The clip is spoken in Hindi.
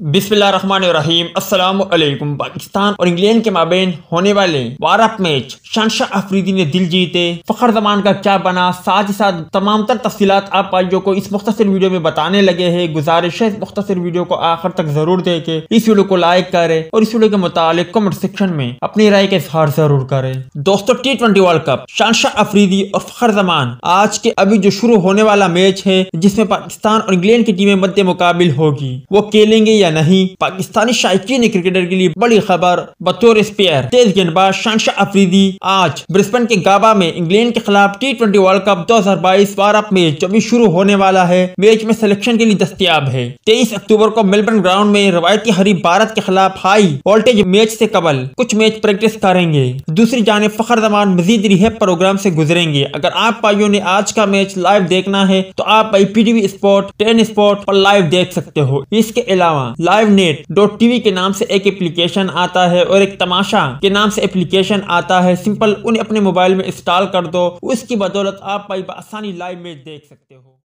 बिस्मिल्लाहिर्रहमानिर्रहीम। अस्सलाम वालेकुम। पाकिस्तान और इंग्लैंड के माबेन होने वाले वारअप मैच शहनशाह अफरीदी ने दिल जीते, फखर जमान का क्या बना, साथ ही साथ तमाम तर तफसीलात आप भाइयों को इस मुख्तसर वीडियो में बताने लगे हैं। गुजारिश है इस मुख्तसर वीडियो को आखिर तक जरूर देखें, इस वीडियो को लाइक करें और इस वीडियो के मुतालिक कमेंट सेक्शन में अपनी राय का इजहार जरूर करें। दोस्तों, T20 वर्ल्ड कप शहनशाह अफरीदी और फखर जमान आज के अभी जो शुरू होने वाला मैच है, जिसमें पाकिस्तान और इंग्लैंड की टीमें मद्दे मुकाबिल होगी, वो खेलेंगे या नहीं। पाकिस्तानी शायकीन क्रिकेटर के लिए बड़ी खबर। बतौर स्पेयर तेज गेंदबाज शहनशाह अफरीदी आज ब्रिस्बेन के गाबा में इंग्लैंड के खिलाफ T20 वर्ल्ड कप 2022 वारअप मैच जो भी शुरू होने वाला है, मैच में सिलेक्शन के लिए दस्तयाब है। 23 अक्टूबर को मेलबर्न ग्राउंड में रवायती हरीफ भारत के खिलाफ हाई वोल्टेज मैच से कबल कुछ मैच प्रैक्टिस करेंगे। दूसरी जानिब फखर जमान मजीद रिहैब प्रोग्राम से गुजरेंगे। अगर आप भाइयों ने आज का मैच लाइव देखना है तो आप भाई PTV स्पोर्ट, 10 स्पोर्ट पर लाइव देख सकते हो। इसके अलावा livenet.tv के नाम से एक एप्लीकेशन आता है और एक तमाशा के नाम से एप्लीकेशन आता है। सिंपल उन्हें अपने मोबाइल में इंस्टॉल कर दो, उसकी बदौलत आप भाई आसानी लाइव मैच देख सकते हो।